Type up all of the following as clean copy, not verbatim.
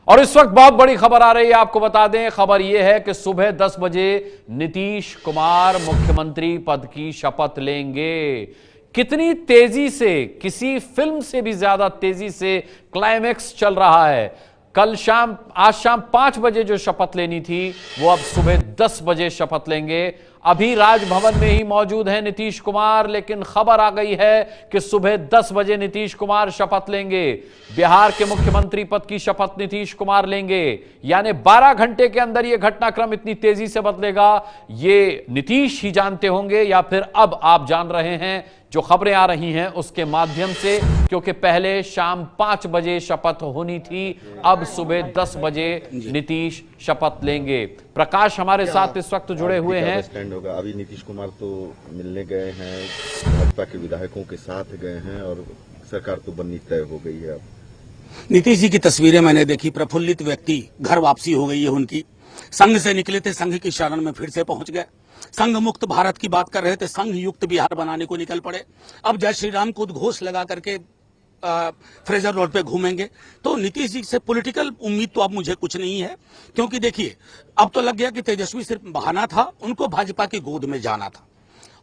और इस वक्त बहुत बड़ी खबर आ रही है, आपको बता दें। खबर यह है कि सुबह 10 बजे नीतीश कुमार मुख्यमंत्री पद की शपथ लेंगे। कितनी तेजी से, किसी फिल्म से भी ज्यादा तेजी से क्लाइमैक्स चल रहा है। आज शाम 5 बजे जो शपथ लेनी थी वो अब सुबह 10 बजे शपथ लेंगे। अभी राजभवन में ही मौजूद हैं नीतीश कुमार, लेकिन खबर आ गई है कि सुबह 10 बजे नीतीश कुमार शपथ लेंगे। बिहार के मुख्यमंत्री पद की शपथ नीतीश कुमार लेंगे, यानी 12 घंटे के अंदर यह घटनाक्रम इतनी तेजी से बदलेगा, ये नीतीश ही जानते होंगे या फिर अब आप जान रहे हैं जो खबरें आ रही हैं उसके माध्यम से, क्योंकि पहले शाम 5 बजे शपथ होनी थी, अब सुबह 10 बजे नीतीश शपथ लेंगे। प्रकाश हमारे साथ इस वक्त जुड़े हुए हैं। स्टैंड होगा। अभी नीतीश कुमार तो मिलने गए हैं, भाजपा के विधायकों के साथ गए हैं और सरकार तो बननी तय हो गई है। अब नीतीश जी की तस्वीरें मैंने देखी, प्रफुल्लित व्यक्ति, घर वापसी हो गई है उनकी। संघ से निकले थे, संघ की शरण में फिर से पहुंच गए। संघ मुक्त भारत की बात कर रहे थे, संघ युक्त बिहार बनाने को निकल पड़े। अब जय श्री राम को उद्घोष लगा करके फ्रेजर रोड पे घूमेंगे। तो नीतीश जी से पॉलिटिकल उम्मीद तो अब मुझे कुछ नहीं है, क्योंकि देखिए अब तो लग गया कि तेजस्वी सिर्फ बहाना था, उनको भाजपा की गोद में जाना था।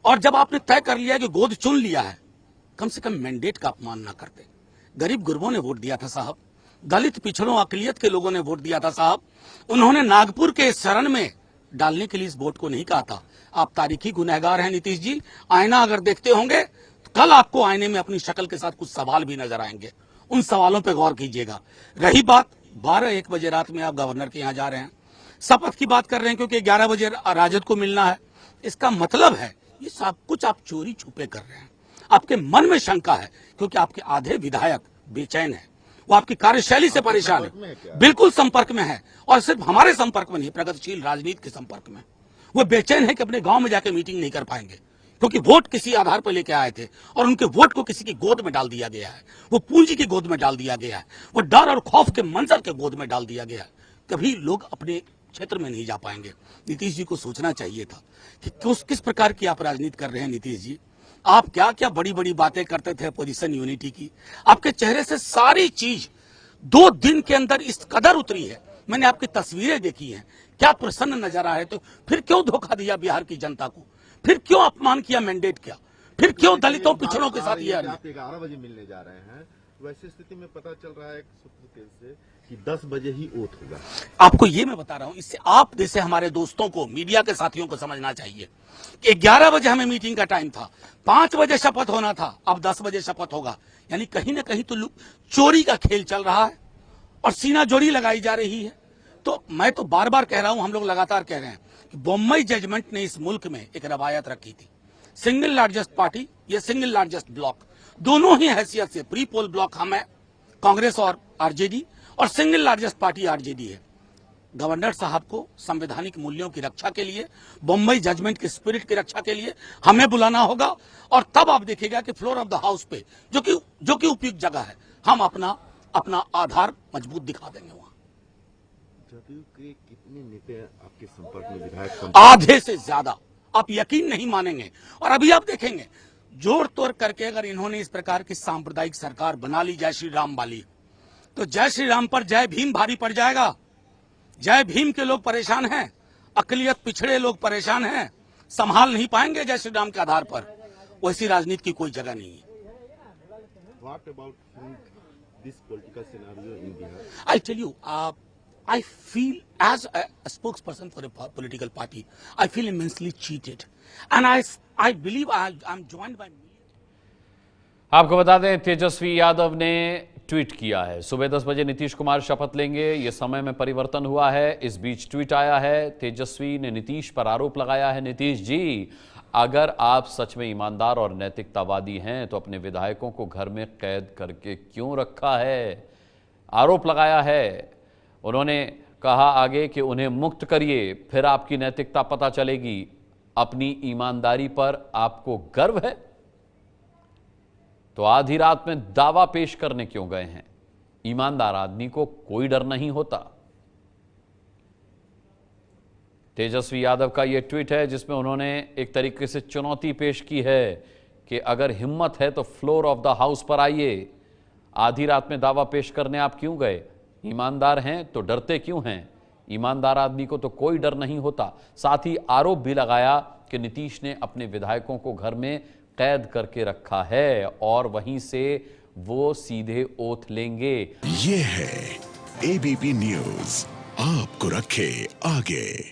और जब आपने तय कर लिया कि गोद चुन लिया है, कम से कम मैंडेट का अपमान ना करते। गरीब गुरबों ने वोट दिया था साहब, दलित पिछड़ों अकलियत के लोगों ने वोट दिया था साहब। उन्होंने नागपुर के शरण में डालने के लिए इस वोट को नहीं कहा था। आप तारीखी गुनहगार हैं नीतीश जी। आईना अगर देखते होंगे तो कल आपको आईने में अपनी शक्ल के साथ कुछ सवाल भी नजर आएंगे, उन सवालों पे गौर कीजिएगा। रही बात 12-1 बजे रात में आप गवर्नर के यहाँ जा रहे हैं, शपथ की बात कर रहे हैं, क्योंकि 11 बजे राजद को मिलना है। इसका मतलब है ये सब कुछ आप चोरी छुपे कर रहे हैं। आपके मन में शंका है, क्योंकि आपके आधे विधायक बेचैन है, वो आपकी कार्यशैली से परेशान है, बिल्कुल संपर्क में है। और सिर्फ हमारे संपर्क में नहीं, प्रगतिशील राजनीति के संपर्क में। वो बेचैन है कि अपने गांव में जाके मीटिंग नहीं कर पाएंगे, क्योंकि वोट किसी आधार पर लेके आए थे और उनके वोट को किसी की गोद में डाल दिया गया है, वो पूंजी की गोद में डाल दिया गया है, वो डर और खौफ के मंजर के गोद में डाल दिया गया है। कभी लोग अपने क्षेत्र में नहीं जा पाएंगे। नीतीश जी को सोचना चाहिए था कि किस प्रकार की आप राजनीति कर रहे हैं। नीतीश जी, आप क्या क्या बड़ी बड़ी बातें करते थे पोजीशन यूनिटी की, आपके चेहरे से सारी चीज 2 दिन के अंदर इस कदर उतरी है। मैंने आपकी तस्वीरें देखी हैं, क्या प्रसन्न नजर आ रहे। तो फिर क्यों धोखा दिया बिहार की जनता को, फिर क्यों अपमान किया, मैंडेट किया, फिर क्यों दलितों पिछड़ों के साथ ये। आप 11 बजे मिलने जा रहे हैं, वैसी स्थिति में पता चल रहा है सूत्र से कि 10 बजे ही ओथ होगा। आपको ये मैं बता रहा हूं, इससे आप जैसे हमारे दोस्तों को, मीडिया के साथियों को समझना चाहिए कि 11 बजे हमें मीटिंग का टाइम था, 5 बजे शपथ होना था, अब 10 बजे शपथ होगा। यानी कहीं ना कहीं तो चोरी का खेल चल रहा है और सीना जोड़ी लगाई जा रही है। तो मैं तो बार बार कह रहा हूं, हम लोग लगातार कह रहे हैं कि बम्बई जजमेंट ने इस मुल्क में एक रवायत रखी थी। सिंगल लार्जेस्ट पार्टी, ये सिंगल लार्जेस्ट ब्लॉक, दोनों ही हैसियत से प्री पोल ब्लॉक हम है, कांग्रेस और आरजेडी, और सिंगल लार्जेस्ट पार्टी आरजेडी है। गवर्नर साहब को संवैधानिक मूल्यों की रक्षा के लिए, बम्बई जजमेंट की स्पिरिट की रक्षा के लिए हमें बुलाना होगा। और तब आप देखिएगा कि फ्लोर ऑफ द हाउस पे, जो कि उपयुक्त जगह है, हम अपना आधार मजबूत दिखा देंगे। वहां जदयू के कितने नेता आपके संपर्क में, विधायक? आधे से ज्यादा, आप यकीन नहीं मानेंगे। और अभी आप देखेंगे जोड़ तोड़ करके अगर इन्होंने इस प्रकार की सांप्रदायिक सरकार बना ली जय श्री राम वाली, तो जय श्री राम पर जय भीम भारी पड़ जाएगा। जय भीम के लोग परेशान हैं, अकलियत पिछड़े लोग परेशान हैं, संभाल नहीं पाएंगे जय श्री राम के आधार पर। वैसी राजनीति की कोई जगह नहीं है। What about this political scenario in Bihar? I'll tell you, I feel as a spokesperson for a political party, I feel immensely cheated, and I believe I'm joined by. आपको बता दें, तेजस्वी यादव ने ट्वीट किया है, सुबह 10 बजे नीतीश कुमार शपथ लेंगे। ये समय में परिवर्तन हुआ है। इस बीच ट्वीट आया है, तेजस्वी ने नीतीश पर आरोप लगाया है, नीतीश जी, अगर आप सच में ईमानदार और नैतिकतावादी हैं तो अपने विधायकों को घर में कैद करके क्यों रखा है। आरोप लगाया है। उन्होंने कहा आगे कि उन्हें मुक्त करिए, फिर आपकी नैतिकता पता चलेगी। अपनी ईमानदारी पर आपको गर्व है तो आधी रात में दावा पेश करने क्यों गए हैं। ईमानदार आदमी को कोई डर नहीं होता। तेजस्वी यादव का यह ट्वीट है जिसमें उन्होंने एक तरीके से चुनौती पेश की है कि अगर हिम्मत है तो फ्लोर ऑफ द हाउस पर आइए। आधी रात में दावा पेश करने आप क्यों गए। ईमानदार हैं तो डरते क्यों हैं? ईमानदार आदमी को तो कोई डर नहीं होता। साथ ही आरोप भी लगाया कि नीतीश ने अपने विधायकों को घर में कैद करके रखा है और वहीं से वो सीधे ओथ लेंगे। ये है एबीपी न्यूज, आपको रखे आगे।